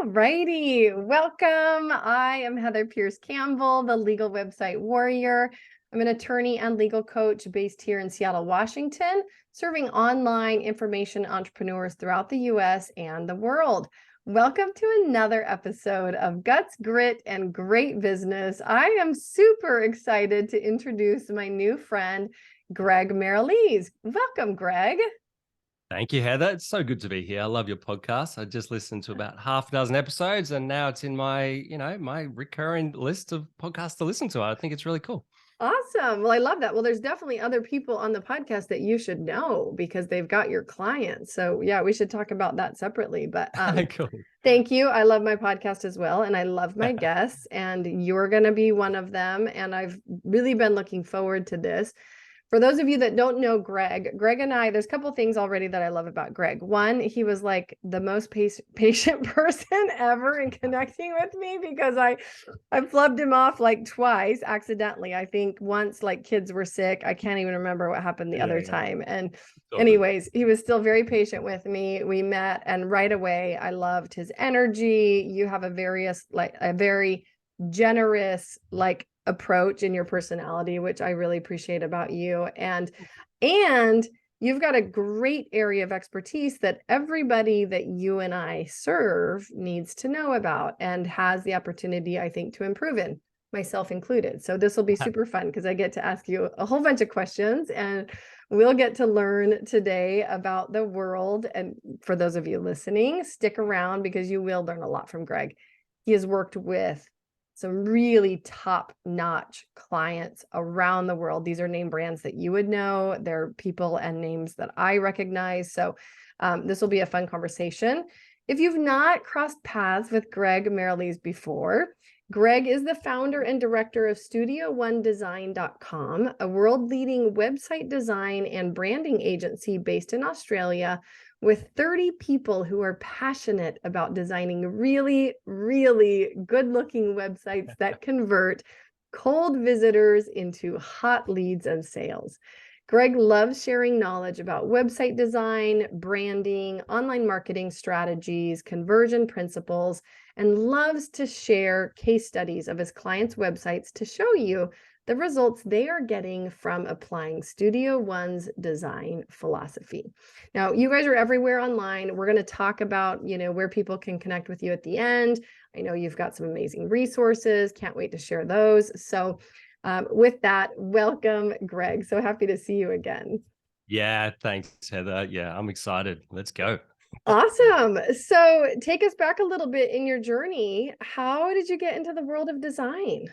All righty. Welcome. I am Heather Pierce Campbell, the legal website warrior. I'm an attorney and legal coach based here in Seattle, Washington, serving online information entrepreneurs throughout the US and the world. Welcome to another episode of Guts, Grit, and Great Business. I am super excited to introduce my new friend, Greg Merrilees. Welcome, Greg. Thank you, Heather. It's so good to be here. I love your podcast. I just listened to about half a dozen episodes, and now it's in my, my recurring list of podcasts to listen to. I think it's really cool. Awesome. Well, I love that. Well, there's definitely other people on the podcast that you should know because they've got your clients. So yeah, we should talk about that separately. But Cool. Thank you. I love my podcast as well. And I love my guests, and you're going to be one of them. And I've really been looking forward to this. For those of you that don't know Greg and I, there's a couple of things already that I love about Greg. One, he was like the most patient person ever in connecting with me because I flubbed him off like twice accidentally. I think once like kids were sick. I can't even remember what happened the other time. And anyways, he was still very patient with me. We met, and right away I loved his energy. You have a very generous approach in your personality, which I really appreciate about you. And you've got a great area of expertise that everybody that you and I serve needs to know about and has the opportunity, I think, to improve in, myself included. So this will be super fun because I get to ask you a whole bunch of questions, and we'll get to learn today about the world. And for those of you listening, stick around because you will learn a lot from Greg. He has worked with some really top-notch clients around the world. These are name brands that you would know. They're people and names that I recognize. So this will be a fun conversation. If you've not crossed paths with Greg Merrilees before, Greg is the founder and director of StudioOneDesign.com, a world-leading website design and branding agency based in Australia, with 30 people who are passionate about designing really, really good-looking websites that convert cold visitors into hot leads and sales. Greg loves sharing knowledge about website design, branding, online marketing strategies, conversion principles, and loves to share case studies of his clients' websites to show you the results they are getting from applying Studio One's design philosophy. Now, you guys are everywhere online. We're going to talk about, where people can connect with you at the end. I know you've got some amazing resources. Can't wait to share those. So with that, welcome, Greg. So happy to see you again. Yeah, thanks, Heather. Yeah, I'm excited. Let's go. Awesome. So take us back a little bit in your journey. How did you get into the world of design?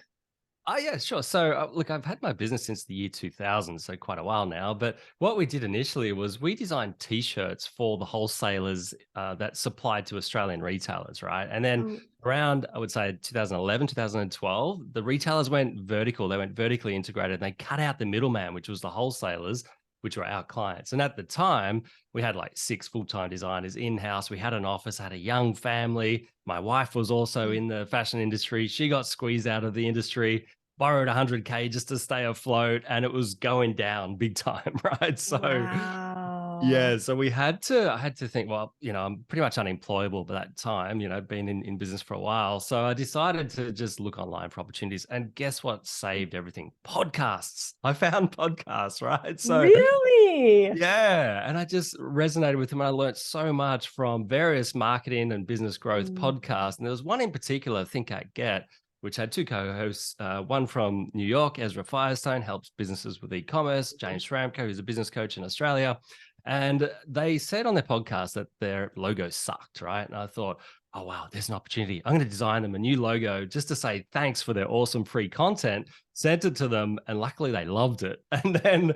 Oh, yeah, sure. So, look, I've had my business since the year 2000, so quite a while now. But what we did initially was we designed T-shirts for the wholesalers that supplied to Australian retailers, right? And then around, I would say, 2011, 2012, the retailers went vertical. They went vertically integrated. And they cut out the middleman, which was the wholesalers, which were our clients. And at the time, we had like 6 full-time designers in-house. We had an office, had a young family. My wife was also in the fashion industry. She got squeezed out of the industry, borrowed 100K just to stay afloat, and it was going down big time, right? So wow. Yeah, so I had to think, well, I'm pretty much unemployable by that time, been in business for a while. So I decided to just look online for opportunities. And guess what saved everything? Podcasts. I found podcasts, right? So really? Yeah. And I just resonated with them. And I learned so much from various marketing and business growth podcasts. And there was one in particular, Think I Get, which had 2 co-hosts, one from New York, Ezra Firestone, helps businesses with e-commerce, James Schramko, who's a business coach in Australia. And they said on their podcast that their logo sucked, right? And I thought, oh, wow, there's an opportunity. I'm going to design them a new logo just to say thanks for their awesome free content, sent it to them, and luckily they loved it. And then,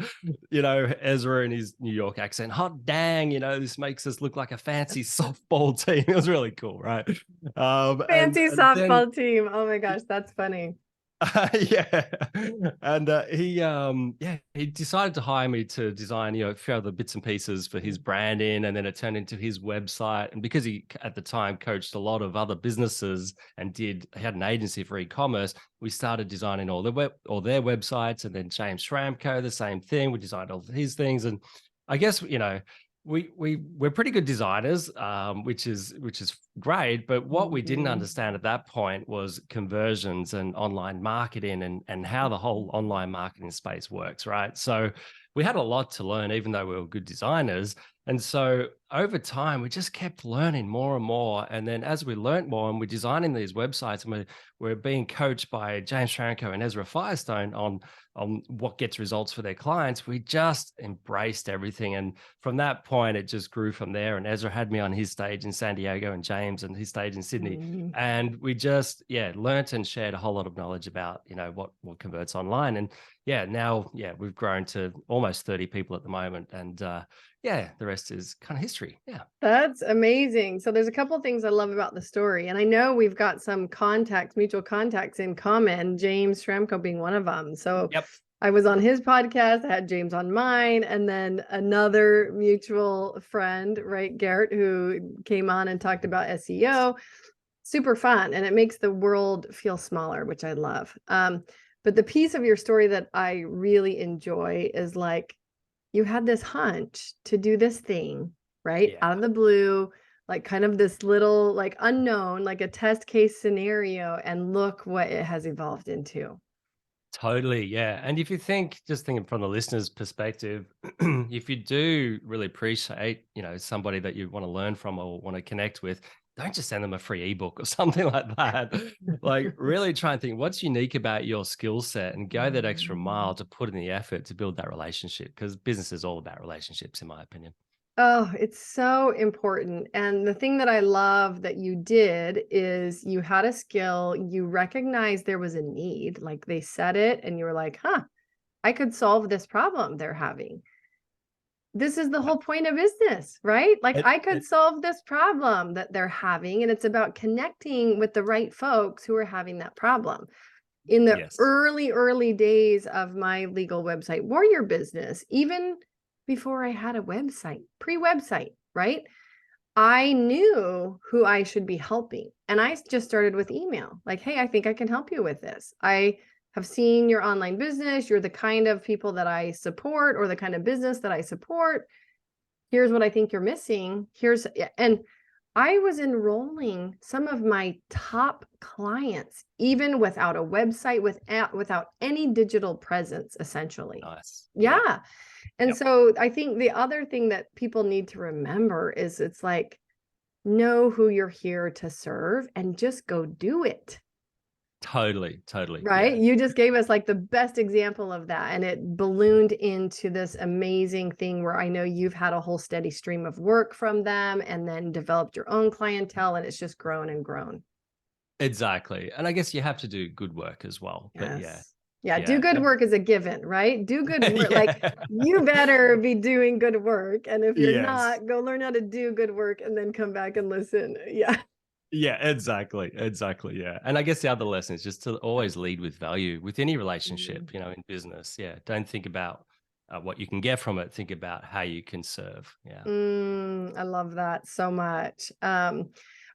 Ezra in his New York accent, hot dang, this makes us look like a fancy softball team. It was really cool, right? Fancy softball team. Oh my gosh, that's funny. Yeah. And he decided to hire me to design, a few other bits and pieces for his branding, and then it turned into his website. And because he at the time coached a lot of other businesses and he had an agency for e-commerce, we started designing all their websites. And then James Schramko, the same thing. We designed all of his things. And I guess, we're pretty good designers, which is great. But what we didn't Mhm. understand at that point was conversions and online marketing and how the whole online marketing space works, right? So we had a lot to learn, even though we were good designers. And so over time, we just kept learning more and more. And then as we learned more, and we're designing these websites, and we're being coached by James Franco and Ezra Firestone on what gets results for their clients, we just embraced everything. And from that point, it just grew from there. And Ezra had me on his stage in San Diego, and James on his stage in Sydney. Mhm. And we just, learnt and shared a whole lot of knowledge about, what converts online. And now, we've grown to almost 30 people at the moment. And the rest is kind of history. Yeah. That's amazing. So there's a couple of things I love about the story. And I know we've got some contacts, mutual contacts in common, James Schramko being one of them. So Yep. I was on his podcast, I had James on mine, and then another mutual friend, right, Garrett, who came on and talked about SEO. Super fun. And it makes the world feel smaller, which I love. But the piece of your story that I really enjoy is like, you had this hunch to do this thing, right? Yeah. Out of the blue, like kind of this little like unknown, like a test case scenario, and look what it has evolved into. Totally, yeah. And if you think, just thinking from the listener's perspective, if you do really appreciate, somebody that you want to learn from or want to connect with, don't just send them a free ebook or something like that. Like, really try and think what's unique about your skill set and go that extra Mm. mile to put in the effort to build that relationship, because business is all about relationships, in my opinion. Oh, it's so important. And the thing that I love that you did is you had a skill, you recognized there was a need, like they said it, and you were like, huh, I could solve this problem they're having. This is the Yeah. whole point of business, right? Like It, I could it, solve this problem that they're having, and it's about connecting with the right folks who are having that problem. In the yes, early days of my legal website warrior business, even before I had a website, pre-website, right? I knew who I should be helping. And I just started with email. Like, hey, I think I can help you with this. I have seen your online business. You're the kind of people that I support, or the kind of business that I support. Here's what I think you're missing. And I was enrolling some of my top clients, even without a website, without any digital presence, essentially. nice. Yeah. Yeah. And Yep. so I think the other thing that people need to remember is it's like, know who you're here to serve and just go do it. Totally, totally. Right? Yeah. You just gave us like the best example of that. And it ballooned into this amazing thing where I know you've had a whole steady stream of work from them and then developed your own clientele, and it's just grown and grown. Exactly. And I guess you have to do good work as well. But yeah, Yes. Yeah. Do yeah. good work is a given, right? Do good work. Like Yeah. you better be doing good work. And if you're Yes. not, go learn how to do good work and then come back and listen. Yeah. Yeah, exactly. Exactly. Yeah. And I guess the other lesson is just to always lead with value with any Mm. relationship, in business. Yeah. Don't think about what you can get from it. Think about how you can serve. Yeah. I love that so much.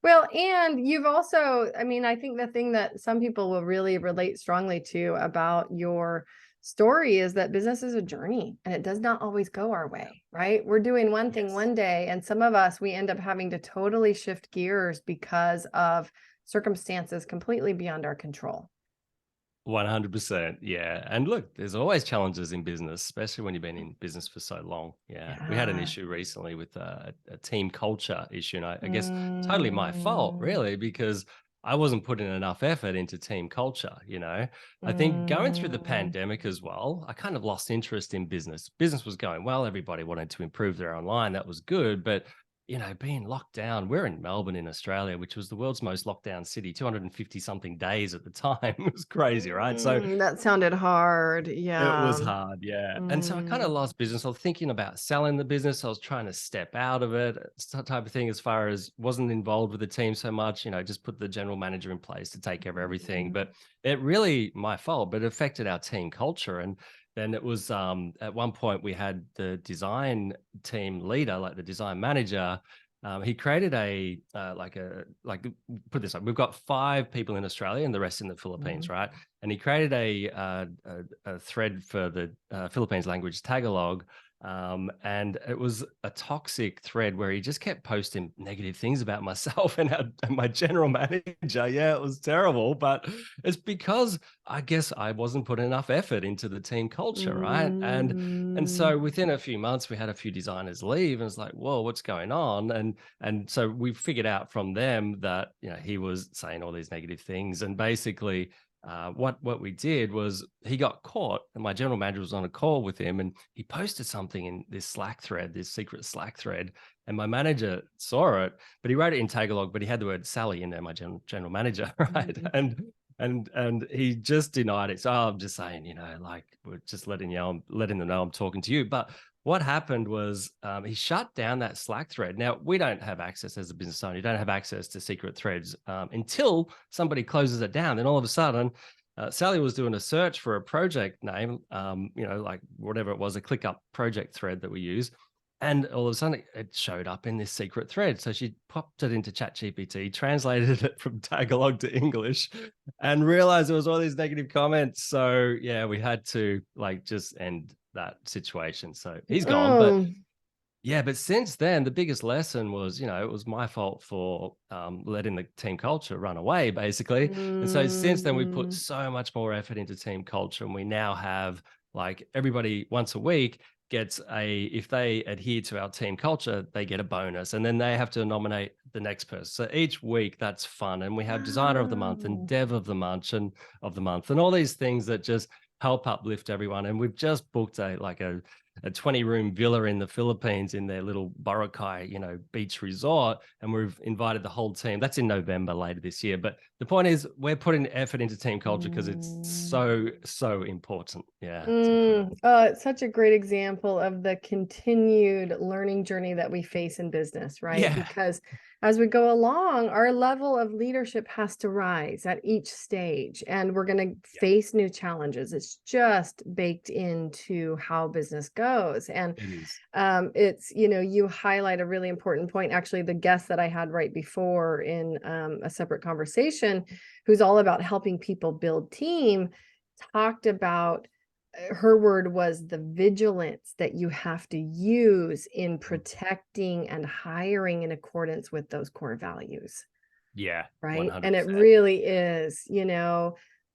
Well, and you've also, I mean, I think the thing that some people will really relate strongly to about your story is that business is a journey and it does not always go our way, right? We're doing one thing Yes. one day, and some of us, we end up having to totally shift gears because of circumstances completely beyond our control. 100%. Yeah. And look, there's always challenges in business, especially when you've been in business for so long. Yeah. We had an Yeah. issue recently with a team culture issue. And I guess totally my fault, Mm, really, because I wasn't putting enough effort into team culture. I think going through the mm, pandemic as well, I kind of lost interest in business. Business was going well. Everybody wanted to improve their online. That was good. But being locked down, we're in Melbourne in Australia, which was the world's most locked down city, 250 something days at the time. It was crazy, right? So that sounded hard. it was Yeah. hard, yeah. And so I kind of Mm, lost business. I was thinking about selling the business. I was trying to step out of it, type of thing, as far as wasn't involved with the team so much, just put the general manager in place to take care of everything. mm, But it really my fault, but it affected our team culture. And then it was at one point we had the design team leader, like the design manager. He created put this up. We've got 5 people in Australia and the rest in the Philippines, mm, right? And he created a thread for the Philippines language Tagalog And it was a toxic thread where he just kept posting negative things about myself and my general manager. Yeah, it was terrible, but it's because I guess I wasn't putting enough effort into the team culture, right? And Mm. so within a few months, we had a few designers leave, and it's like, whoa, what's going on? And so we figured out from them that he was saying all these negative things, and basically what we did was he got caught, and my general manager was on a call with him, and he posted something in this Slack thread, this secret Slack thread, and my manager saw it, but he wrote it in Tagalog, but he had the word Sally in there, my general manager, right? Mm. And he just denied it. So I'm just saying, like we're just letting them know I'm talking to you. But what happened was he shut down that Slack thread. Now, we don't have access as a business owner. You don't have access to secret threads until somebody closes it down. Then all of a sudden, Sally was doing a search for a project name, like whatever it was, a ClickUp project thread that we use. And all of a sudden, it showed up in this secret thread. So she popped it into ChatGPT, translated it from Tagalog to English, and realized there was all these negative comments. So yeah, we had to just end that situation. So he's gone. But Oh. yeah, but since then, the biggest lesson was, it was my fault for letting the team culture run away, basically. And so since then, we put Mm. so much more effort into team culture, and we now have everybody once a week gets if they adhere to our team culture, they get a bonus, and then they have to nominate the next person. So each week, that's fun, and we have designer of the month and Wow. dev of the month and all these things that just help uplift everyone. And we've just booked a 20-room villa in the Philippines in their little Boracay, beach resort. And we've invited the whole team. That's in November later this year. But the point is we're putting effort into team culture because it's Mm. so, so important. Yeah, it's incredible. Oh, it's such a great example of the continued learning journey that we face in business, right? Yeah. Because as we go along, our level of leadership has to rise at each stage, and we're going to Yeah, face new challenges. It's just baked into how business goes. And it is. it's, you highlight a really important point. Actually, the guest that I had right before in a separate conversation, who's all about helping people build team, talked about her word was the vigilance that you have to use in Mm. protecting and hiring in accordance with those core values. Yeah, Right. And it 100%. really is,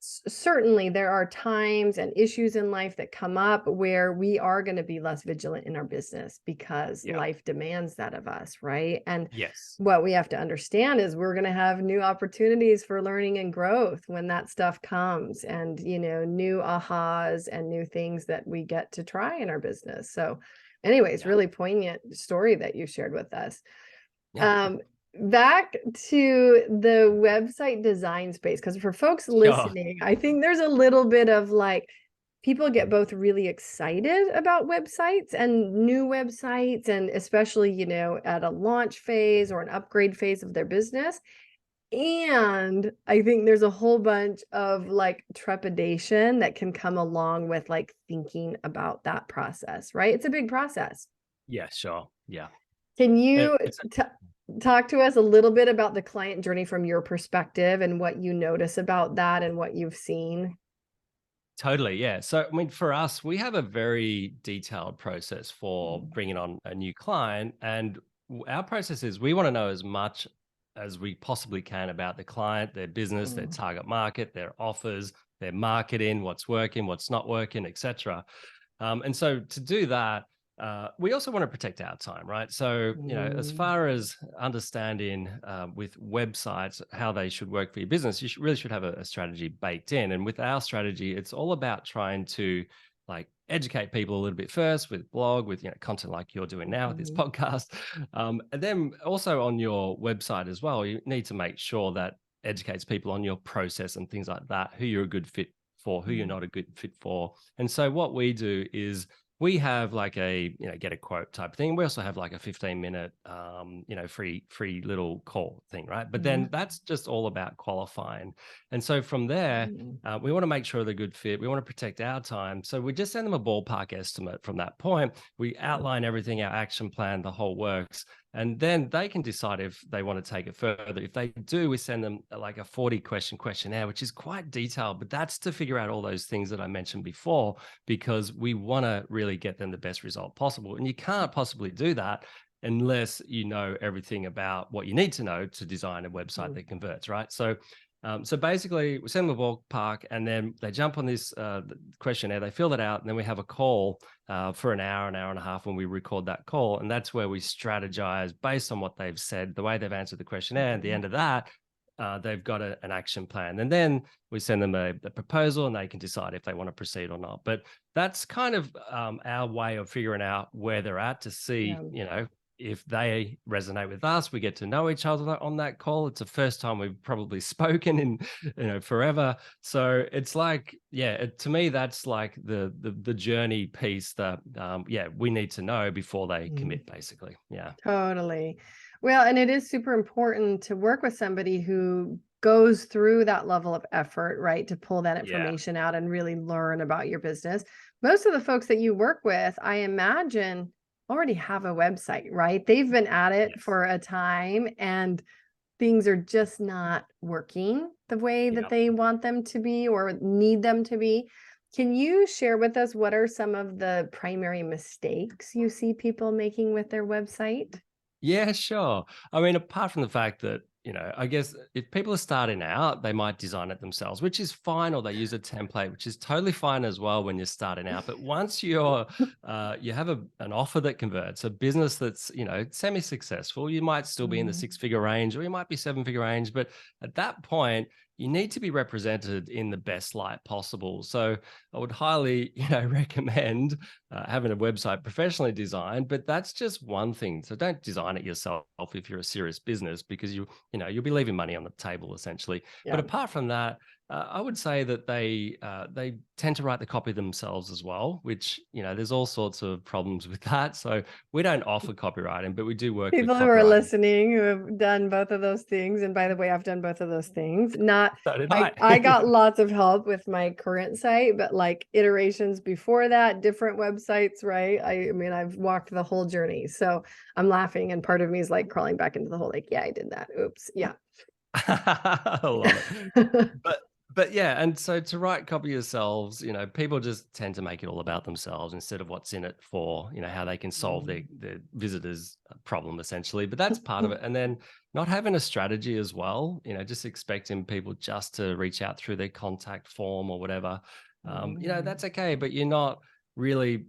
certainly there are times and issues in life that come up where we are going to be less vigilant in our business because Yeah. life demands that of us. Right. And Yes. what we have to understand is we're going to have new opportunities for learning and growth when that stuff comes, and, new ahas and new things that we get to try in our business. So anyways, Yeah. really poignant story that you shared with us. Yeah. Um, Back to the website design space, because for folks Sure. listening, I think there's a little bit of people get both really excited about websites and new websites, and especially, at a launch phase or an upgrade phase of their business. And I think there's a whole bunch of trepidation that can come along with thinking about that process, right? It's a big process. Yeah, sure. Yeah. Can you It's talk to us a little bit about the client journey from your perspective and what you notice about that and what you've seen? Totally, yeah. So, I mean, for us, we have a very detailed process for Mm. bringing on a new client. And our process is we want to know as much as we possibly can about the client, their business, their Mm. target market, their offers, their marketing, what's working, what's not working, etc. And so to do that, we also want to protect our time, right? So, as Mm. far as understanding with websites how they should work for your business, you really should have a strategy baked in. And with our strategy, it's all about trying to educate people a little bit first with blog, with content like you're doing now with this Mhm. podcast, and then also on your website as well. You need to make sure that educates people on your process and things like that, who you're a good fit for, who you're Mm. not a good fit for. And so what we do is we have a get a quote type thing. We also have a 15-minute free little call thing, right? But then Mhm. that's just all about qualifying. And so from there, Mm. we want to make sure they're a good fit. We want to protect our time. So we just send them a ballpark estimate from that point. We outline everything, our action plan, the whole works. And then they can decide if they want to take it further. If they do, we send them like a 40-question questionnaire, which is quite detailed, but that's to figure out all those things that I mentioned before, because we want to really get them the best result possible. And you can't possibly do that unless you know everything about what you need to know to design a website that converts, right? So basically, we send them a ballpark, and then they jump on this questionnaire, they fill it out, and then we have a call for an hour and a half when we record that call. And that's where we strategize based on what they've said, the way they've answered the questionnaire. At the end of that, they've got an action plan. And then we send them a proposal, and they can decide if they want to proceed or not. But that's kind of our way of figuring out where they're at, to see, if they resonate with us. We get to know each other on that call. It's the first time we've probably spoken in forever. So it's like, to me, that's like the journey piece that we need to know before they commit, basically. Yeah, totally. Well, and it is super important to work with somebody who goes through that level of effort, right, to pull that information out and really learn about your business. Most of the folks that you work with, I imagine, already have a website, right? They've been at it for a time, and things are just not working the way that they want them to be or need them to be. Can you share with us what are some of the primary mistakes you see people making with their website? Yeah, sure. I mean, apart from the fact that, I guess if people are starting out, they might design it themselves, which is fine, or they use a template, which is totally fine as well when you're starting out. But once you have an offer that converts, a business that's, semi-successful, you might still be in the 6-figure range, or you might be 7-figure range. But at that point, you need to be represented in the best light possible. So I would highly, recommend having a website professionally designed, but that's just one thing. So don't design it yourself if you're a serious business, because you'll be leaving money on the table, essentially. But apart from that, I would say that they tend to write the copy themselves as well, which, there's all sorts of problems with that. So we don't offer copywriting, but we do work with People who are copywriting. listening who have done both of those things. And by the way, I've done both of those things. So did I. I got lots of help with my current site, but like iterations before that, different websites, right? I mean, I've walked the whole journey. So I'm laughing, and part of me is like crawling back into the hole, like, yeah, I did that. Oops. Yeah. I love it. But yeah, and so to write copy yourselves, people just tend to make it all about themselves instead of what's in it for, how they can solve their visitors' problem, essentially. But that's part of it. And then not having a strategy as well, just expecting people just to reach out through their contact form or whatever. That's okay, but you're not really,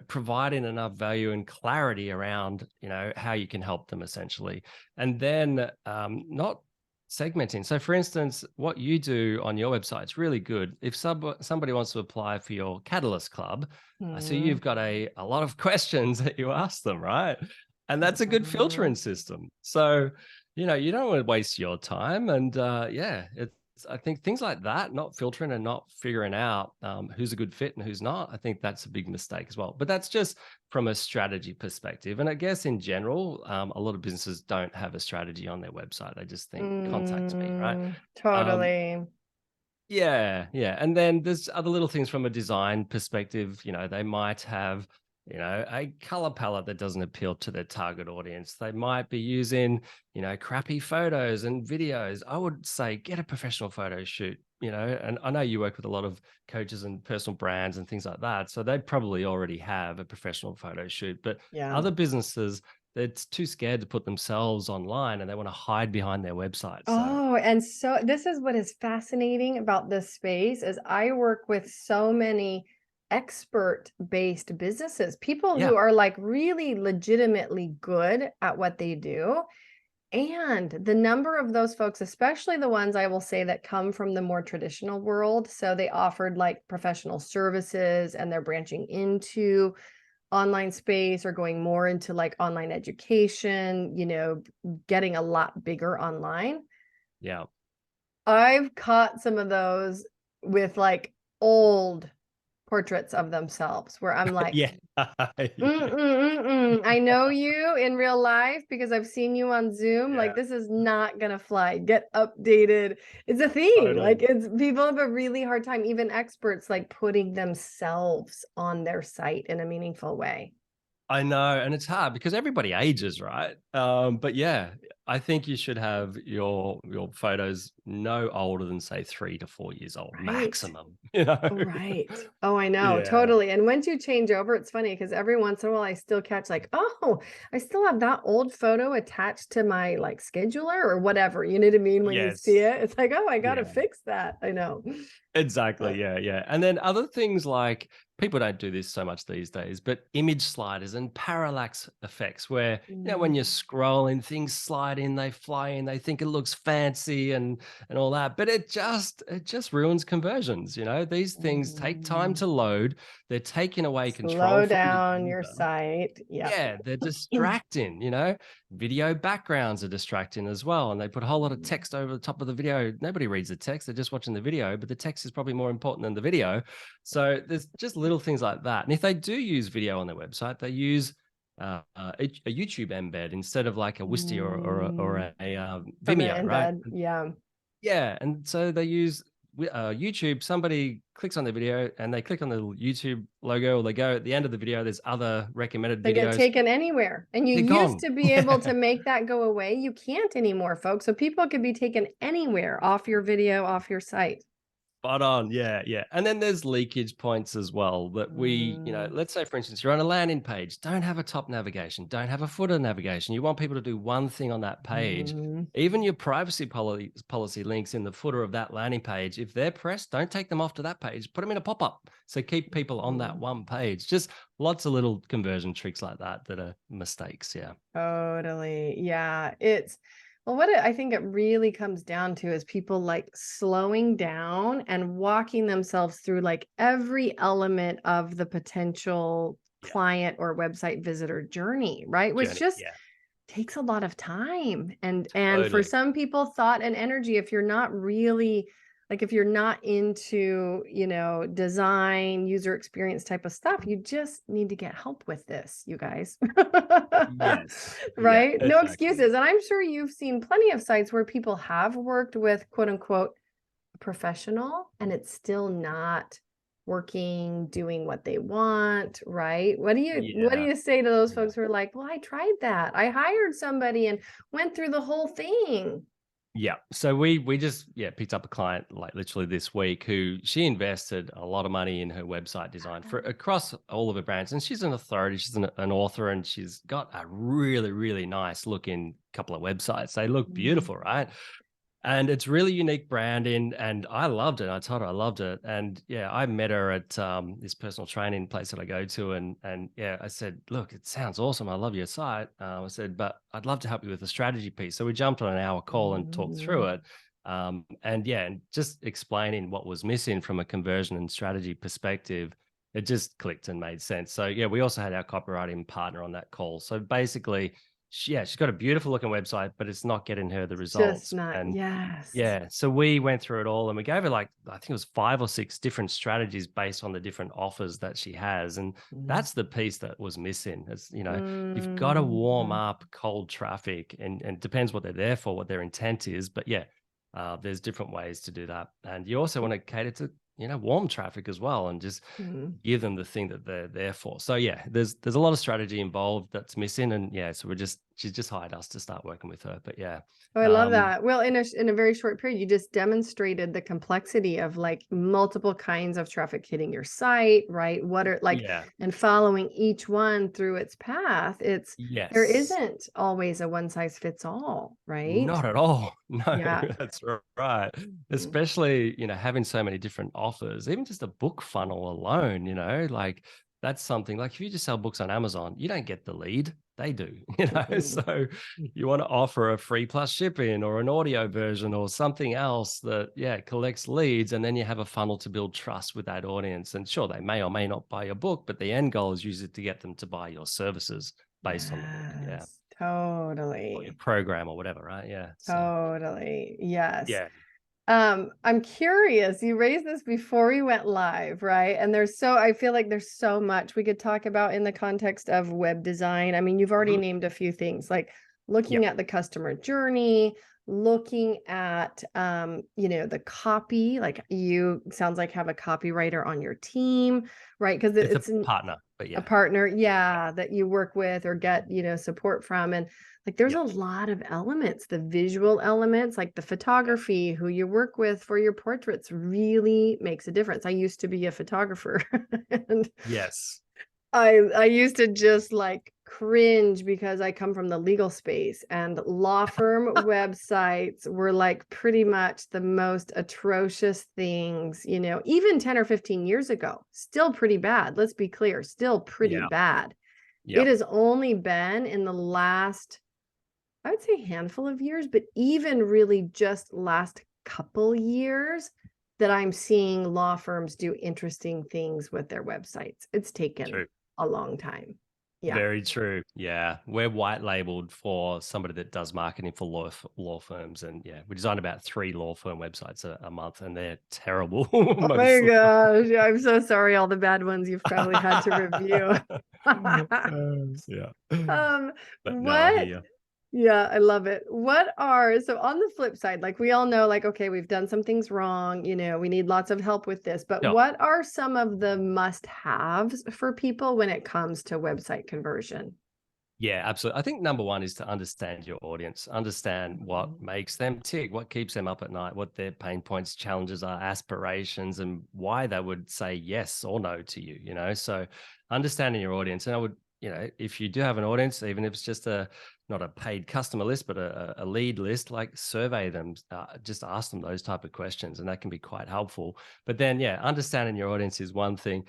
providing enough value and clarity around, how you can help them, essentially. And then not segmenting. So for instance, what you do on your website is really good. If somebody wants to apply for your Catalyst Club, I see you've got a lot of questions that you ask them, right? And that's a good filtering system. So, you don't want to waste your time. And I think things like that, not filtering and not figuring out who's a good fit and who's not, I think that's a big mistake as well. But that's just from a strategy perspective. And I guess in general, a lot of businesses don't have a strategy on their website. They just think, contact me, right? Totally. Yeah. And then there's other little things from a design perspective. They might have, a color palette that doesn't appeal to their target audience. They might be using, crappy photos and videos. I would say get a professional photo shoot, and I know you work with a lot of coaches and personal brands and things like that. So they probably already have a professional photo shoot, but other businesses, they're too scared to put themselves online, and they want to hide behind their website. Oh, and so this is what is fascinating about this space is I work with so many expert-based businesses, people who are like really legitimately good at what they do. And the number of those folks, especially the ones I will say that come from the more traditional world, so they offered like professional services and they're branching into online space or going more into like online education, getting a lot bigger online. Yeah. I've caught some of those with like old portraits of themselves where I'm like, Yeah. I know you in real life because I've seen you on Zoom. Like, this is not gonna fly. Get updated. It's a thing. Totally. Like, people have a really hard time, even experts, like putting themselves on their site in a meaningful way. I know, and it's hard because everybody ages, right? But yeah, I think you should have your photos no older than say 3 to 4 years old Right. maximum. You know? Right. Oh, I know, Yeah. totally. And once you change over, it's funny because every once in a while I still catch like, oh, I still have that old photo attached to my like scheduler or whatever. You know what I mean? When you see Yes. it, it's like, oh, I gotta Yeah. fix that. I know. Exactly. But Yeah, yeah. And then other things like people don't do this so much these days, but image sliders and parallax effects where, when you're mm, scrolling, things slide in, they fly in, they think it looks fancy and all that, but it just ruins conversions, These things take time mm, to load. They're taking away control slow from the down your user. site. Yep. Yeah, they're distracting. Video backgrounds are distracting as well. And they put a whole lot of Mm, text over the top of the video. Nobody reads the text, they're just watching the video, but the text is probably more important than the video. So there's just little things like that. And if they do use video on their website, they use a YouTube embed instead of like a Wistia mm, or a from the Vimeo, right? embed. Yeah. Yeah, and so they use YouTube. Somebody clicks on the video and they click on the YouTube logo, or they go at the end of the video. There's other recommended They get videos. taken anywhere. And you They're used gone. to be able to make that go away. You can't anymore, folks. So people could be taken anywhere off your video, off your site. Spot on. Yeah, yeah. And then there's leakage points as well that Mm, let's say, for instance, you're on a landing page, don't have a top navigation, don't have a footer navigation. You want people to do one thing on that page. mm, Even your privacy policy links in the footer of that landing page, if they're pressed, don't take them off to that page, put them in a pop up. So keep people on that mm. one page. Just lots of little conversion tricks like that are mistakes. Yeah. Totally. Yeah. Well, I think it really comes down to is people like slowing down and walking themselves through like every element of the potential Yeah. client or website visitor journey, right? Which Journey. just Yeah. takes a lot of time and for Totally. some people thought and energy if you're not really like if you're not into design user experience type of stuff you just need to get help with this you guys Yes. Yeah, right no exactly. excuses and I'm sure you've seen plenty of sites where people have worked with quote unquote professional and it's still not working doing what they want right what do Yeah. you say to those Yeah. folks who are like well I tried that I hired somebody and went through the whole thing Yeah. So we just picked up a client like literally this week who she invested a lot of money in her website design for across all of her brands. And she's an authority, she's an author, and she's got a really, really nice looking couple of websites. They look Mm, beautiful, right? And it's really unique branding, and I loved it. I told her I loved it, and yeah, I met her at this personal training place that I go to, and yeah, I said, "Look, it sounds awesome. I love your site." I said, "But I'd love to help you with the strategy piece." So we jumped on an hour call and talked through mm, it, and yeah, and just explaining what was missing from a conversion and strategy perspective. It just clicked and made sense. So yeah, we also had our copywriting partner on that call. So basically, she's got a beautiful looking website, but it's not getting her the just results. not And yes yeah, so we went through it all and we gave her like, I think it was 5 or 6 different strategies based on the different offers that she has. And mm, that's the piece that was missing. You've got to warm mm, up cold traffic and it depends what they're there for, what their intent is. But yeah, there's different ways to do that. And you also want to cater to, warm traffic as well and just mm. give them the thing that they're there for. So yeah, there's a lot of strategy involved that's missing. And yeah, so she's just hired us to start working with her. But yeah. Oh, I love Um, that. Well, in a very short period, you just demonstrated the complexity of like multiple kinds of traffic hitting your site, right? What are like, yeah. and following each one through its path. There Yes. isn't always a one size fits all, right? Not at all. No, Yeah. that's right. Mm, Especially, having so many different offers, even just a book funnel alone, like that's something like if you just sell books on Amazon, you don't get the lead. They do, mm-mm. So you want to offer a free plus shipping or an audio version or something else that, yeah, collects leads. And then you have a funnel to build trust with that audience. And sure, they may or may not buy your book, but the end goal is usually to get them to buy your services based on the book. Yeah. Yes, Or your totally. program or whatever, right? Yeah. So Totally. Yes. yeah. I'm curious, you raised this before we went live, right? And I feel like there's so much we could talk about in the context of web design. I mean, you've already Mhm. named a few things like looking Yep. at the customer journey, looking at the copy, like you sounds like have a copywriter on your team, right? Because It's a it's partner. But a yeah, partner, yeah, that you work with or get, support from. And like there's a yep, lot of elements, the visual elements, like the yep, photography, who you work with for your portraits really makes a difference. I used to be a photographer and yes. I used to just like cringe because I come from the legal space, and law firm websites were like pretty much the most atrocious things, even 10 or 15 years ago. Still pretty bad. Let's be clear, still pretty Yeah, bad. It yep. has only been in the last, I would say, handful of years, but even really just last couple years that I'm seeing law firms do interesting things with their websites. It's taken True. a long time. Yeah. Very true. Yeah. We're white labeled for somebody that does marketing for law firms. And yeah, we design about 3 law firm websites a month, and they're terrible Oh my mostly. gosh. Yeah, I'm so sorry, all the bad ones you've probably had to review. Yeah. Um, But no, I hear what you. Yeah, I love it. So on the flip side, like we all know, like, okay, we've done some things wrong, we need lots of help with this, but Yeah. what are some of the must-haves for people when it comes to website conversion? Yeah, absolutely. I think number one is to understand your audience, understand what Mhm. makes them tick, what keeps them up at night, what their pain points, challenges are, aspirations, and why they would say yes or no to you. So understanding your audience. And I would, if you do have an audience, even if it's just not a paid customer list, but a lead list, like survey them, just ask them those type of questions, and that can be quite helpful. But then, yeah, understanding your audience is one thing.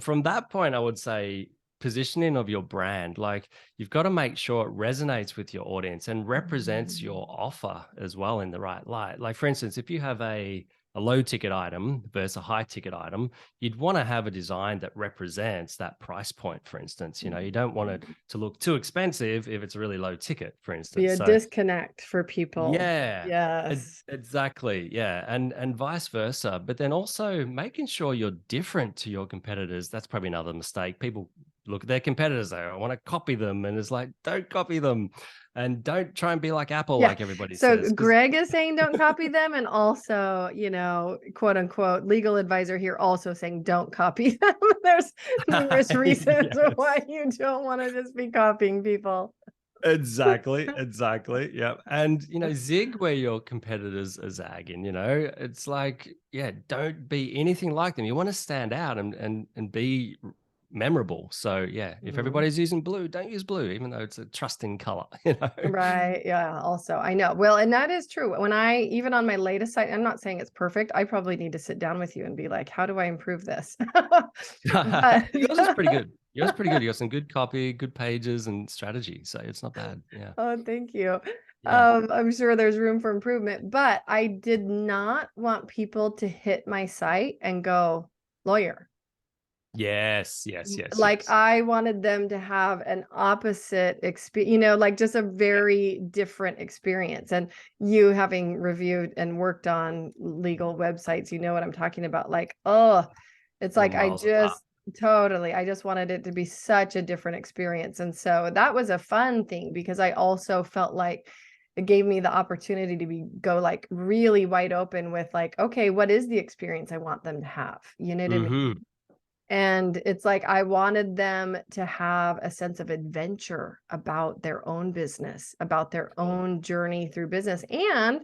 From that point, I would say positioning of your brand, like you've got to make sure it resonates with your audience and represents Mhm. your offer as well in the right light. Like, for instance, if you have a low ticket item versus a high ticket item, you'd want to have a design that represents that price point. For instance, you don't want it Mhm. to look too expensive if it's a really low ticket, for Be instance. a So disconnect for people. yeah, Yes. exactly. Yeah, and vice versa. But then also making sure you're different to your competitors. That's probably another mistake. People look at their competitors, they want to copy them, and it's like, don't copy them, and don't try and be like Apple, Yeah. like everybody So says. Because Greg is saying don't copy them. And also, quote unquote, legal advisor here also saying don't copy them. There's numerous reasons yes, why you don't want to just be copying people. exactly. Yeah, and zig where your competitors are zagging. It's like, yeah, don't be anything like them. You want to stand out and be memorable. So yeah, if Mhm. everybody's using blue, don't use blue, even though it's a trusting color. Right. Yeah. Also, I know. Well, and that is true. Even on my latest site, I'm not saying it's perfect. I probably need to sit down with you and be like, how do I improve this? But Yours is pretty good. Yours is pretty good. You got some good copy, good pages, and strategy. So it's not bad. Yeah, oh, thank you. yeah. I'm sure there's room for improvement, but I did not want people to hit my site and go, lawyer. Yes, yes, yes, Like yes. I wanted them to have an opposite experience, like just a Yeah. very different experience. And you having reviewed and worked on legal websites, you know what I'm talking about. Like, oh, it's You're like miles apart. I just wanted it to be such a different experience. And so that was a fun thing because I also felt like it gave me the opportunity to go like really wide open with like, okay, what is the experience I want them to have? You know what I mean? Hmm. And it's like I wanted them to have a sense of adventure about their own business, about their Cool. own journey through business, and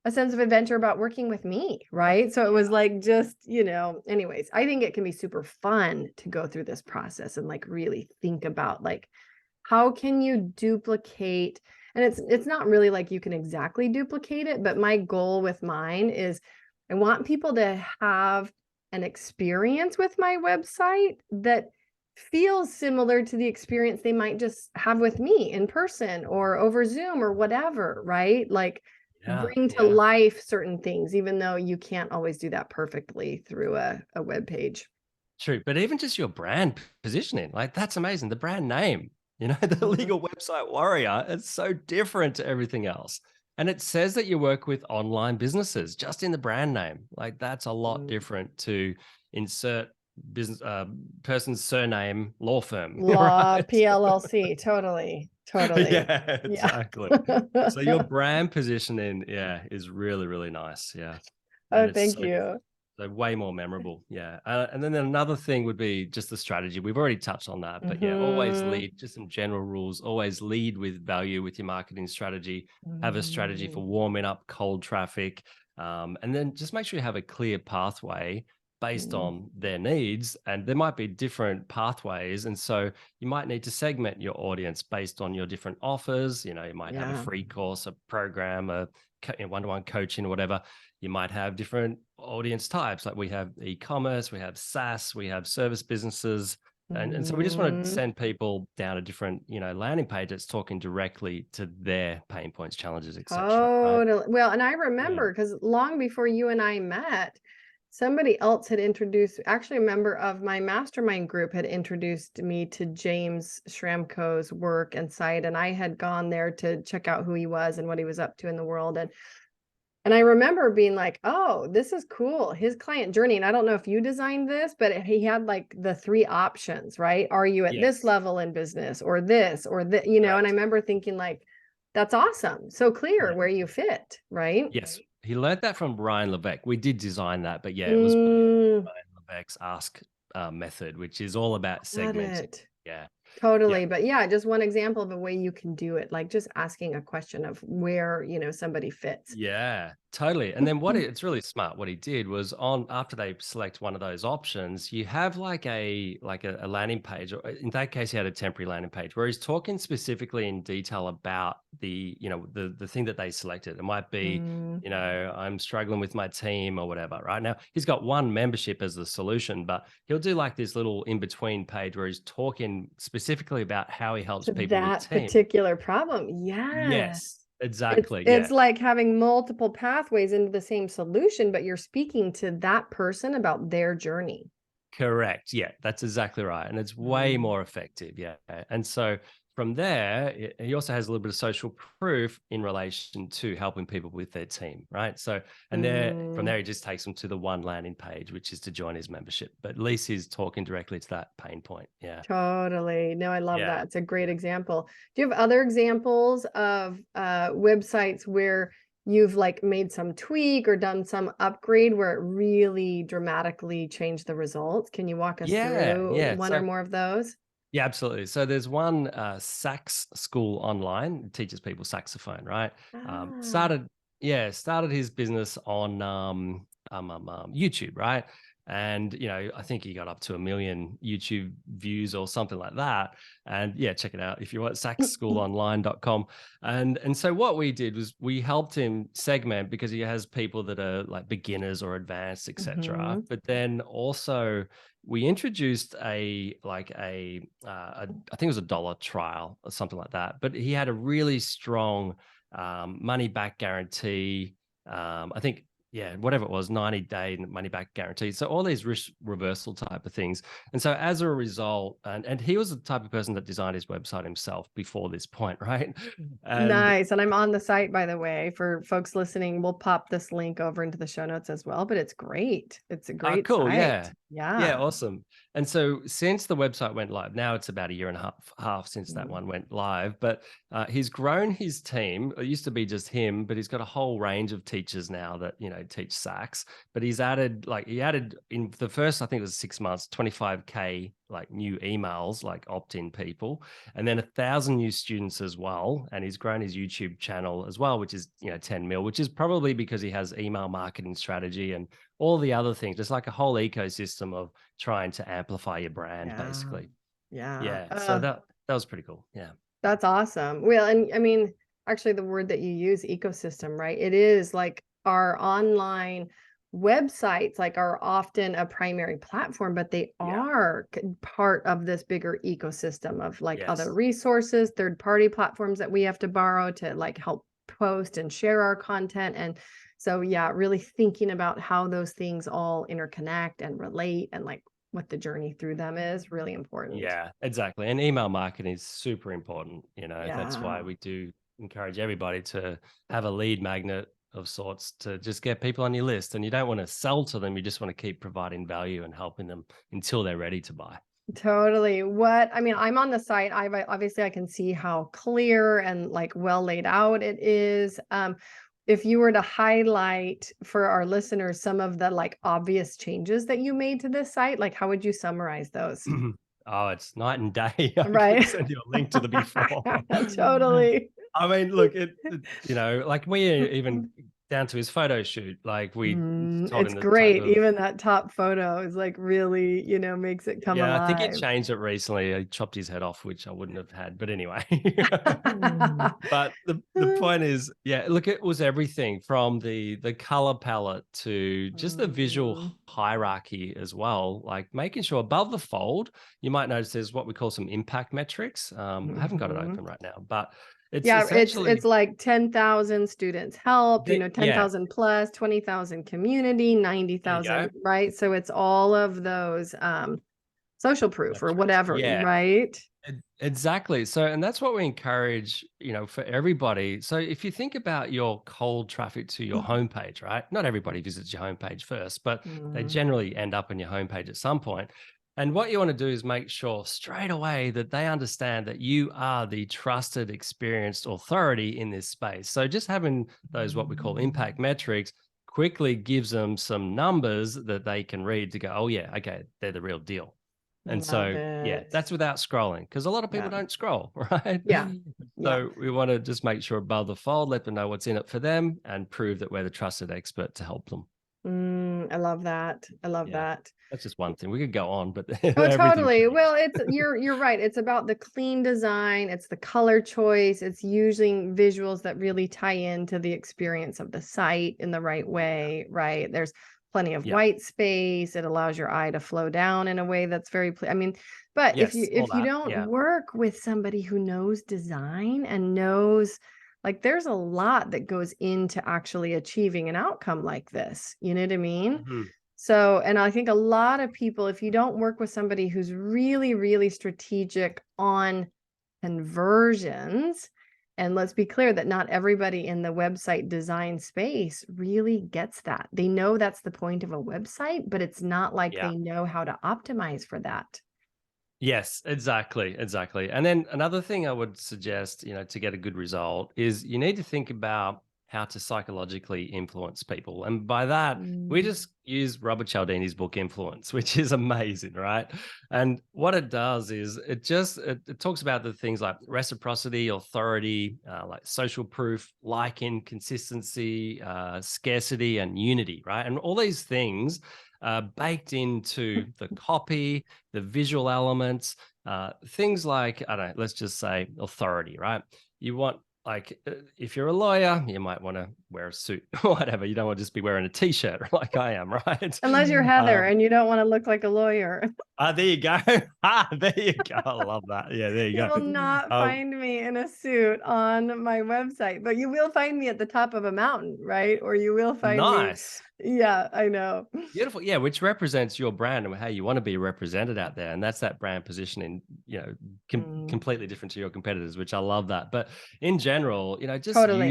a sense of adventure about working with me, right? So it was like just, anyways, I think it can be super fun to go through this process and like really think about like how can you duplicate, and it's not really like you can exactly duplicate it, but my goal with mine is I want people to have an experience with my website that feels similar to the experience they might just have with me in person or over Zoom or whatever, right? Like Yeah, bring to yeah. life certain things, even though you can't always do that perfectly through a web page. True, but even just your brand positioning, like that's amazing. The brand name, the Mhm. legal website warrior, it's so different to everything else. And it says that you work with online businesses just in the brand name. Like that's a lot Mm. different to insert business person's surname, law firm, Law, right? PLLC, totally, totally. Yeah, Yeah. exactly. So your brand positioning, yeah, is really, really nice. Yeah. Oh, And it's thank so you. different. So way more memorable. Yeah. And then another thing would be just the strategy. We've already touched on that, but yeah, always Mm-hmm. lead, just some general rules, always lead with value with your marketing strategy, have a strategy for Mm. warming up cold traffic. And then just make sure you have a clear pathway based Mm. on their needs. And there might be different pathways. And so you might need to segment your audience based on your different offers. You know, you might have a Yeah. free course, a program, a one-to-one coaching or whatever. You might have different audience types. Like we have e-commerce, we have SaaS, we have service businesses. And so we just want to Mm. send people down a different, landing page that's talking directly to their pain points, challenges, etc. Right? Totally. Well, and I Yeah. remember because long before you and I met, somebody else had introduced, actually, a member of my mastermind group had introduced me to James Schramko's work and site. And I had gone there to check out who he was and what he was up to in the world. And I remember being like, oh, this is cool. His client journey. And I don't know if you designed this, but he had like the 3 options, right? Are you at this Yes. level in business or this or that, and I Correct. remember thinking like, that's awesome. So clear Yeah. where you fit, right? Yes. He learned that from Brian Levesque. We did design that, but yeah, it was Mm, Brian Levesque's ask method, which is all about got segmenting. it. Yeah. Yeah. Totally. But yeah, just one example of a way you can do it, like just asking a question of where, somebody fits. Yeah, totally. And then it's really smart. What he did was on after they select one of those options, you have like a landing page, or in that case, he had a temporary landing page where he's talking specifically in detail about the thing that they selected. It might be, Mm, I'm struggling with my team or whatever. Right now, he's got one membership as the solution, but he'll do like this little in between page where he's talking specifically about how he helps to people with that team. particular problem. Yeah. Yes, It's exactly. Yeah. it's like having multiple pathways into the same solution, but you're speaking to that person about their journey. Correct. Yeah, that's exactly right. And it's way Mm. more effective. Yeah. And so from there, he also has a little bit of social proof in relation to helping people with their team. Right. So, and from Mm, there, he just takes them to the one landing page, which is to join his membership. But at least he's talking directly to that pain point. Yeah. totally. No, I love Yeah. that. It's a great Yeah. example. Do you have other examples of websites where you've like made some tweak or done some upgrade where it really dramatically changed the results? Can you walk us Yeah. through Yeah. one or So, more of those? yeah, absolutely. So there's one sax school online, teaches people saxophone, right? Ah. Started his business on YouTube, right? And I think he got up to 1 million YouTube views or something like that. And yeah, check it out if you want, saxschoolonline.com. And so what we did was we helped him segment because he has people that are like beginners or advanced, etc. Mhm. But then also we introduced I think it was a dollar trial or something like that, but he had a really strong money back guarantee. I think, yeah, whatever it was, 90-day money back guarantee. So all these risk reversal type of things. And so as a result, and he was the type of person that designed his website himself before this point, right? And Nice. And I'm on the site, by the way, for folks listening. We'll pop this link over into the show notes as well, but it's great. It's a great cool. Yeah. site. Yeah. Yeah. Awesome. And so since the website went live, now it's about a year and a half since that Mm. one went live, but he's grown his team. It used to be just him, but he's got a whole range of teachers now that, teach sax, but he added in the first, I think it was 6 months, 25K like new emails, like opt-in people, and then 1,000 new students as well. And he's grown his YouTube channel as well, which is, 10 mil, which is probably because he has email marketing strategy and all the other things. It's like a whole ecosystem of trying to amplify your brand, Yeah. basically. Yeah. Yeah. So that was pretty cool. Yeah. That's awesome. Well, and I mean, actually, the word that you use, ecosystem, right? It is like our online websites like are often a primary platform, but they Yeah. are part of this bigger ecosystem of like other Yes. resources, third-party platforms that we have to borrow to like help post and share our content. And so, yeah, really thinking about how those things all interconnect and relate and like what the journey through them is really important. Yeah, exactly. And email marketing is super important. That's why Yeah. we do encourage everybody to have a lead magnet of sorts to just get people on your list. And you don't want to sell to them. You just want to keep providing value and helping them until they're ready to buy. Totally. I mean, I'm on the site. Obviously I can see how clear and like well laid out it is. if you were to highlight for our listeners some of the like obvious changes that you made to this site, like how would you summarize those? Oh, it's night and day. I can Right. send you a link to the before. Totally. I mean, look, like we even down to his photo shoot, like we told It's him the type great. of. Even that top photo is like really, makes it come Yeah, I think he alive. changed it recently. He chopped his head off, which I wouldn't have had. But anyway, but the point is, yeah, look, it was everything from the color palette to just the visual Mhm. hierarchy as well. Like making sure above the fold, you might notice there's what we call some impact metrics. I haven't got it Mhm. open right now, but it's Yeah, it's essentially like 10,000 students helped, yeah. 10,000 plus, 20,000 community, There you 90,000, go. right? So it's all of those social proof or Metrics. whatever, Yeah. right? Exactly. So, and that's what we encourage, for everybody. So, if you think about your cold traffic to your homepage, right? Not everybody visits your homepage first, but they Mm, generally end up on your homepage at some point. And what you want to do is make sure straight away that they understand that you are the trusted, experienced authority in this space. So, just having those what we call impact metrics quickly gives them some numbers that they can read to go, oh, yeah, okay, they're the real deal. And love so, yeah, it. that's without scrolling because a lot of people Yeah. don't scroll, right? Yeah. Yeah. So we want to just make sure above the fold, let them know what's in it for them and prove that we're the trusted expert to help them. I love that. I love Yeah, that. that's just one thing. We could go on, but Oh, everything totally. changed. Well, you're right. It's about the clean design, it's the color choice, it's using visuals that really tie into the experience of the site in the right way, right? There's plenty of Yeah. white space. It allows your eye to flow down in a way that's I mean, but if you Yes, all that. don't Yeah. work with somebody who knows design and knows like there's a lot that goes into actually achieving an outcome like this. You know what I mean? Mhm. So, and I think a lot of people, if you don't work with somebody who's really, really strategic on conversions, and let's be clear that not everybody in the website design space really gets that. They know that's the point of a website, but it's not like Yeah. they know how to optimize for that. Yes, exactly, exactly. And then another thing I would suggest, to get a good result is you need to think about how to psychologically influence people. And by that, we Mm, just use Robert Cialdini's book Influence, which is amazing, right? And what it does is it talks about the things like reciprocity, authority, like social proof, liking, consistency, scarcity, and unity, right? And all these things baked into the copy, the visual elements, things like, I don't know, let's just say authority, right? You want, like, if you're a lawyer, you might want to wear a suit or whatever. You don't want to just be wearing a t-shirt like I am, right? Unless you're Heather and you don't want to look like a lawyer. There you go. There you go. I love that. Yeah, there you You will go. not find me in a suit on my website, but you will find me at the top of a mountain, right? Or you will find me. Nice. Yeah, I know. Beautiful. Yeah, which represents your brand and how you want to be represented out there. And that's that brand positioning, Mm, completely different to your competitors, which I love that. But in general, just totally.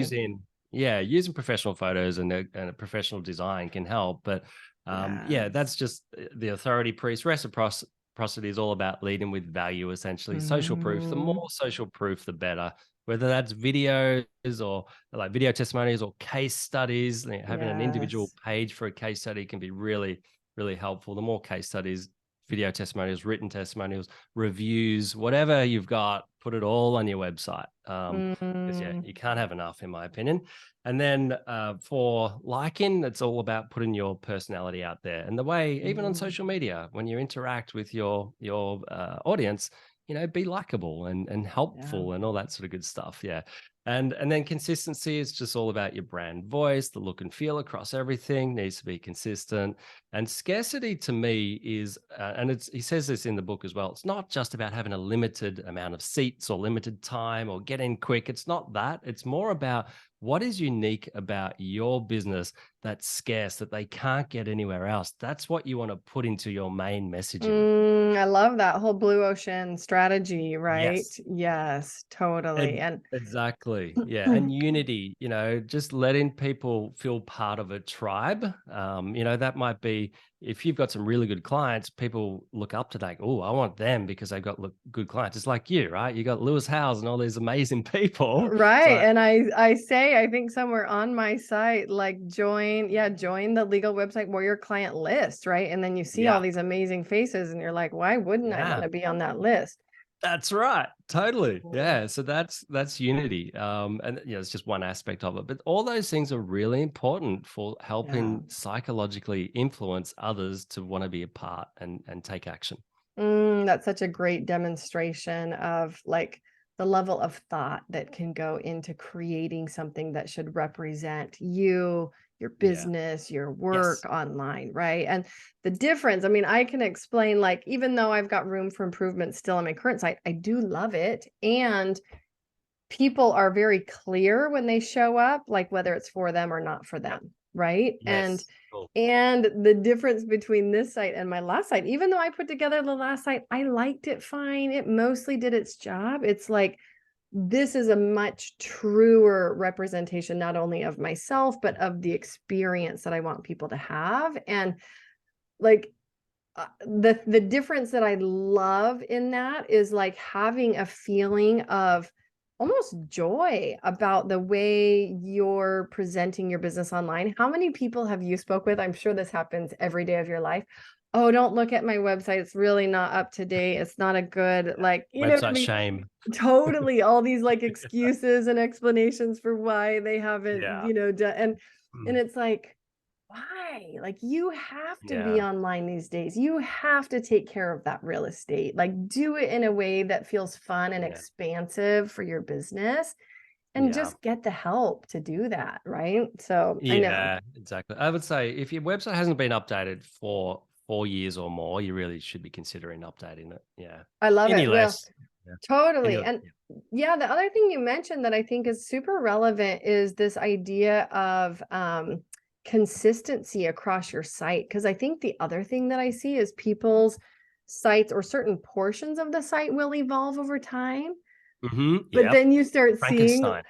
using professional photos and a professional design can help. But yeah, that's Yes. just the authority piece. Reciprocity is all about leading with value, essentially. Social proof, the Mm, more social proof, the better. Whether that's videos or like video testimonials or case studies, having an individual yes. page for a case study can be really, really helpful. The more case studies, video testimonials, written testimonials, reviews, whatever you've got, put it all on your website. Because yeah, Mm, you can't have enough, in my opinion. And then for liking, it's all about putting your personality out there. And the way, even on mm, social media, when you interact with your audience, be likable and yeah. helpful and all that sort of good stuff. Yeah. And then consistency is just all about your brand voice, the look and feel across everything needs to be consistent. And scarcity to me is, he says this in the book as well. It's not just about having a limited amount of seats or limited time or get in quick. It's not that. It's more about what is unique about your business that's scarce that they can't get anywhere else. That's what you want to put into your main messaging. I love that whole blue ocean strategy, right? Yes. Yes, totally. And Exactly. Yeah. And unity, just letting people feel part of a tribe. That might be, if you've got some really good clients, people look up to that. Oh, I want them because they've got good clients. It's like you, right? You got Lewis Howes and all these amazing people. It's Right. like, And I say, I think somewhere on my site, like join the legal website warrior client list, right? And then you see all yeah, these amazing faces and you're like, why wouldn't I want yeah. to be on that list? That's right. Totally. Mhm. Yeah. So that's unity. And it's just one aspect of it. But all those things are really important for Yeah. helping psychologically influence others to want to be a part and take action. That's such a great demonstration of like the level of thought that can go into creating something that should represent you, your Yeah. business, your work Yes. online, right? And the difference, I mean, I can explain like, even though I've got room for improvement still on my current site, I do love it. And people are very clear when they show up, like whether it's for them or not for Yep. them, right? Yes. Cool. And the difference between this site and my last site, even though I put together the last site, I liked it fine. It mostly did its job. It's like this is a much truer representation, not only of myself, but of the experience that I want people to have. And like the difference that I love in that is like having a feeling of almost joy about the way you're presenting your business online. How many people have you spoke with? I'm sure this happens every day of your life. Oh, don't look at my website. It's really not up to date. It's not a good, like, you know what I Website mean? shame. Totally. All these like excuses and explanations for why they haven't, Yeah. done. And Mm. it's like, why? Like you have to be Yeah. online these days. You have to take care of that real estate. Like do it in a way that feels fun and Yeah. expansive for your business and Yeah. just get the help to do that, right? So I know. Yeah, exactly. I would say if your website hasn't been updated for 4 years or more, you really should be considering updating it. Yeah. I love Any it. Well, less. Yeah. Any, totally. yeah. And yeah, the other thing you mentioned that I think is super relevant is this idea of consistency across your site. Because I think the other thing that I see is people's sites or certain portions of the site will evolve over time. But Yep. then you start seeing, Frankenstein.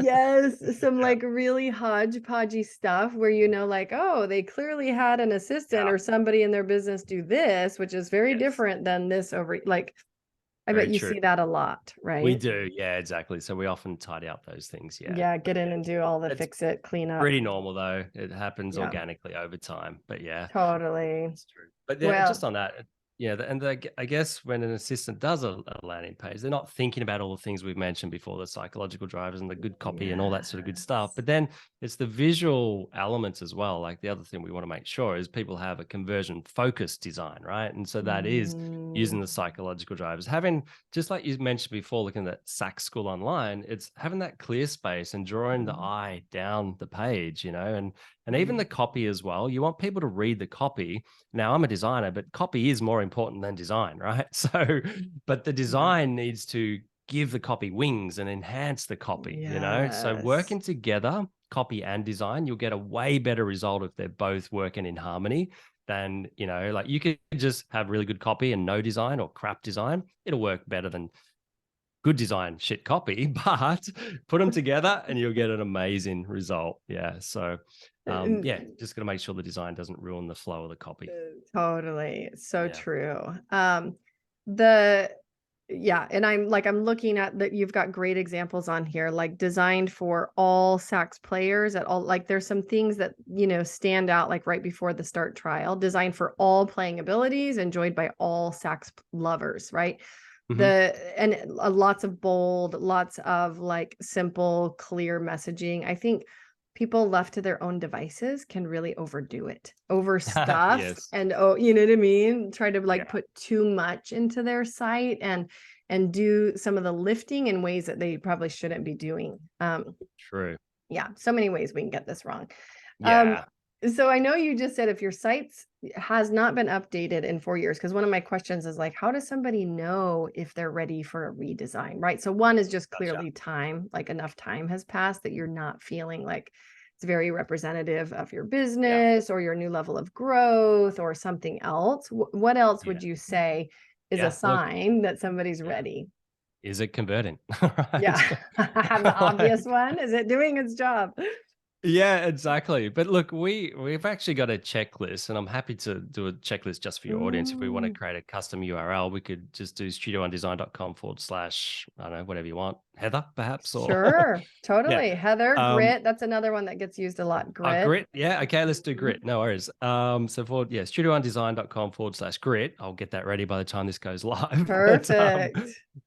yes, some Yeah. like really hodgepodgey stuff where, like, oh, they clearly had an assistant Yeah. or somebody in their business do this, which is very Yes. different than this over, like, I bet Very you true. see that a lot, We right? do. Yeah, exactly. So we often tidy up those things. Yeah. Yeah, But get in yeah, and do all the it's fix it, clean up. pretty normal though. It happens Yeah, organically over time. But yeah. totally. That's true. But yeah, just Well, on that, yeah, I guess when an assistant does a landing page, they're not thinking about all the things we've mentioned before, the psychological drivers and the good copy and all that sort of good stuff. yes. But then it's the visual elements as well. Like the other thing we want to make sure is people have a conversion focused design, right? And so that is Mm, using the psychological drivers, having, just like you mentioned before, looking at SAC School Online, it's having that clear space and drawing the mm, eye down the page, and even the mm, copy as well. You want people to read the copy. Now, I'm a designer, but copy is more important than design, right? So, but the yeah. design needs to give the copy wings and enhance the copy. So, Yes. working together, copy and design, you'll get a way better result if they're both working in harmony than, like you could just have really good copy and no design or crap design. It'll work better than good design, shit copy, but put them together and you'll get an amazing result. Yeah. So, yeah, just got to make sure the design doesn't ruin the flow of the copy. Totally. So Yeah. true. The yeah, and I'm looking at that you've got great examples on here, like designed for all sax players at all. Like there's some things that, stand out like right before the start trial, designed for all playing abilities, enjoyed by all sax lovers, right? Hmm. Lots of bold, lots of like simple, clear messaging. I think people left to their own devices can really overdo it, overstuff, Yes. and oh, you know what I mean? Try to like Yeah. put too much into their site and do some of the lifting in ways that they probably shouldn't be doing. True. Yeah, so many ways we can get this wrong. Um, Yeah. so I know you just said if your site's has not been updated in 4 years, because one of my questions is like, how does somebody know if they're ready for a redesign, right? So one is just Gotcha. clearly time, like enough time has passed that you're not feeling like it's very representative of your Yeah. business or your new level of growth or something else. What else Yeah. would you say is a Yeah. Look, sign that somebody's yeah. ready? Is it converting? Yeah, Right. the obvious Like, one. Is it doing its job? Yeah, exactly. But look, we've actually got a checklist, and I'm happy to do a checklist just for your audience. If we want to Mm, create a custom URL, we could just do studio1design.com/, I don't know, whatever you want, Heather, perhaps, or sure, yeah. totally. Heather, Um, grit. That's another one that gets used a lot. Grit. Grit. Yeah. Okay. Let's do Mhm. grit. No worries. So for, yeah, studio1design.com/grit. I'll get that ready by the time this goes live. But Perfect.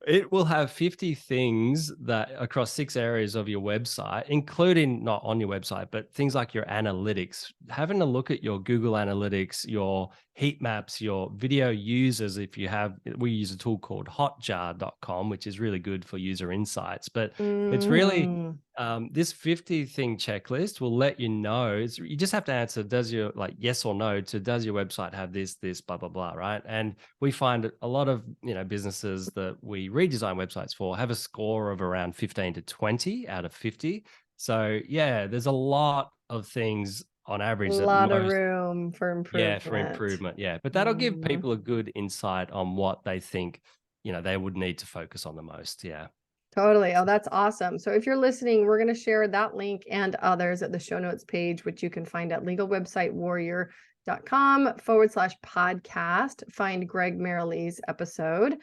it will have 50 things that across 6 areas of your website, including not on your website, but things like your analytics, having a look at your Google Analytics, your heat maps, your video users. If you have, we use a tool called hotjar.com, which is really good for user insights, but it's really, Mhm. this 50 thing checklist will let you know. You just have to answer, does your, like, yes or no to, does your website have this, blah, blah, blah, right? And we find a lot of, businesses that we redesign websites for have a score of around 15 to 20 out of 50. So yeah, there's a lot of things on A average that lot of most, room for yeah, for improvement. improvement. Yeah. But that'll give Mhm. people a good insight on what they think, they would need to focus on the most. Yeah. Totally. Oh, that's awesome. So if you're listening, we're going to share that link and others at the show notes page, which you can find at legalwebsitewarrior.com/podcast. Find Greg Merrill's episode.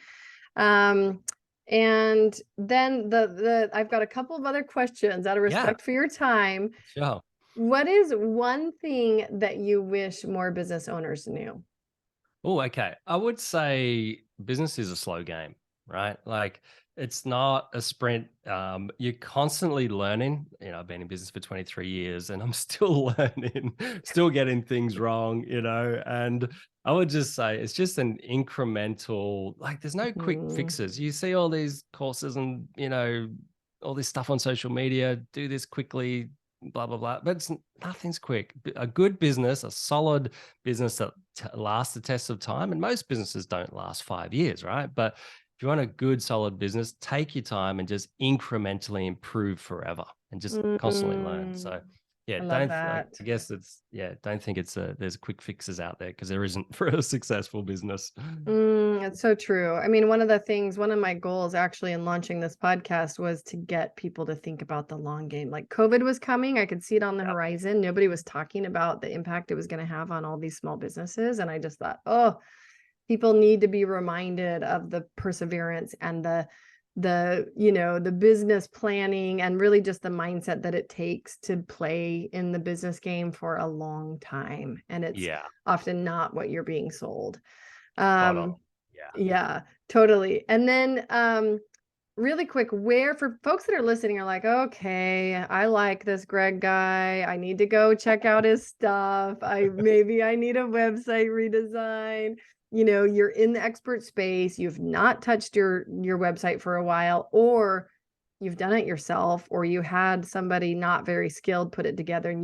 Um, and then I've got a couple of other questions out of Yeah. respect for your time. Sure. What is one thing that you wish more business owners knew? Oh, okay. I would say business is a slow game, right? Like, it's not a sprint. You're constantly learning. I've been in business for 23 years and I'm still learning, still getting things wrong, and I would just say it's just an incremental, like, there's no quick Mhm. fixes. You see all these courses and, all this stuff on social media, do this quickly, blah, blah, blah. But nothing's quick. A good business, a solid business that lasts the test of time, and most businesses don't last 5 years, right? But if you want a good, solid business, take your time and just incrementally improve forever and just constantly learn. Mm, So, yeah, I love don't like, that. I guess it's, yeah, don't think there's quick fixes out there, because there isn't for a successful business. It's so true. I mean, one of my goals actually in launching this podcast was to get people to think about the long game. Like COVID was coming, I could see it on the Yeah. horizon. Nobody was talking about the impact it was going to have on all these small businesses. And I just thought, oh, people need to be reminded of the perseverance and the business planning and really just the mindset that it takes to play in the business game for a long time. And it's Yeah. often not what you're being sold. Spot on. Um, Yeah. yeah, totally. And then really quick, where for folks that are listening are like, okay, I like this Greg guy. I need to go check out his stuff. I need a website redesign. You're in the expert space, you've not touched your website for a while, or you've done it yourself, or you had somebody not very skilled put it together, and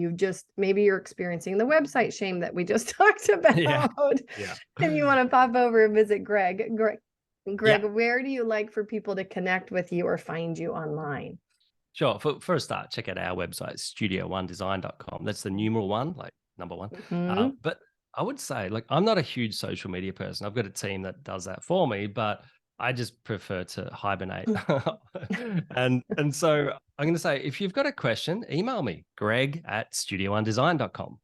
maybe you're experiencing the website shame that we just talked Yeah. about, Yeah. and you want to pop over and visit Greg. Yeah. Greg, where do you like for people to connect with you or find you online? Sure. For a start, check out our website, studio1design.com. That's the numeral one, like number one. Mhm. But I would say, like, I'm not a huge social media person. I've got a team that does that for me, but I just prefer to hibernate. And so I'm going to say, if you've got a question, email me, greg@studio1design.com.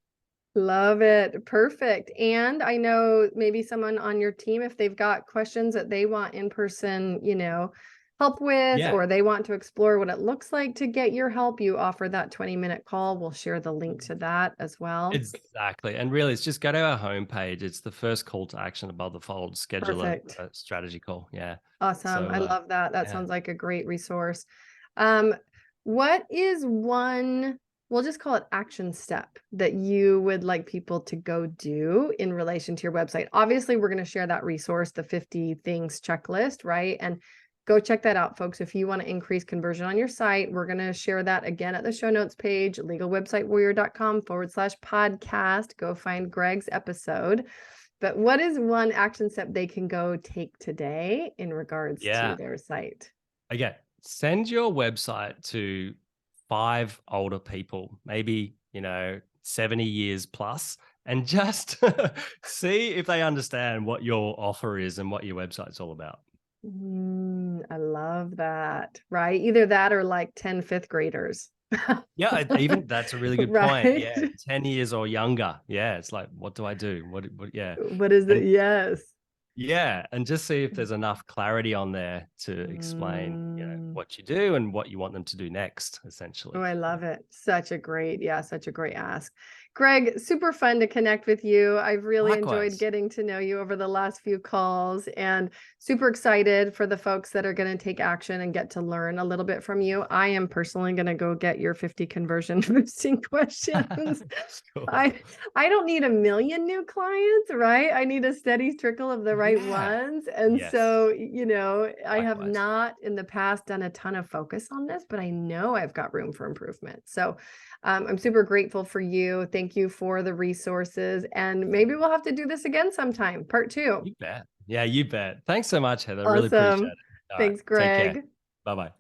Love it. Perfect. And I know maybe someone on your team, if they've got questions that they want in person, help with, Yeah. or they want to explore what it looks like to get your help, you offer that 20-minute call. We'll share the link to that as well. Exactly. And really, it's just go to our homepage. It's the first call to action above the fold, schedule Perfect. a strategy call. Yeah. Awesome. So, I love that. That yeah. sounds like a great resource. Um, what is one, we'll just call it action step, that you would like people to go do in relation to your website? Obviously, we're going to share that resource, the 50 things checklist, right? And go check that out, folks. If you want to increase conversion on your site, we're going to share that again at the show notes page, legalwebsitewarrior.com/podcast. Go find Greg's episode. But what is one action step they can go take today in regards to Yeah. their site? Okay. Send your website to 5 older people, maybe, 70 years plus, and just see if they understand what your offer is and what your website's all about. I love that. Right? Either that or like 10 fifth graders. Yeah, even that's a really good point. Right? Yeah, 10 years or younger. Yeah, it's like, what do I do? Yeah. What is it? And Yes. yeah, and just see if there's enough clarity on there to explain, Mm. what you do and what you want them to do next, Oh, essentially. I love it. Such a great ask. Greg, super fun to connect with you. I've really enjoyed Likewise. getting to know you over the last few calls and super excited for the folks that are going to take action and get to learn a little bit from you. I am personally going to go get your 50 conversion boosting questions. Cool. I don't need a million new clients, right? I need a steady trickle of the right Yeah. ones. And Yes. so, I have Likewise. not in the past done a ton of focus on this, but I know I've got room for improvement. So I'm super grateful for you. Thank you for the resources. And maybe we'll have to do this again sometime, part two. You bet. Yeah, you bet. Thanks so much, Heather. Really appreciate Awesome. it. All right. Thanks, Take care. Greg. Bye bye.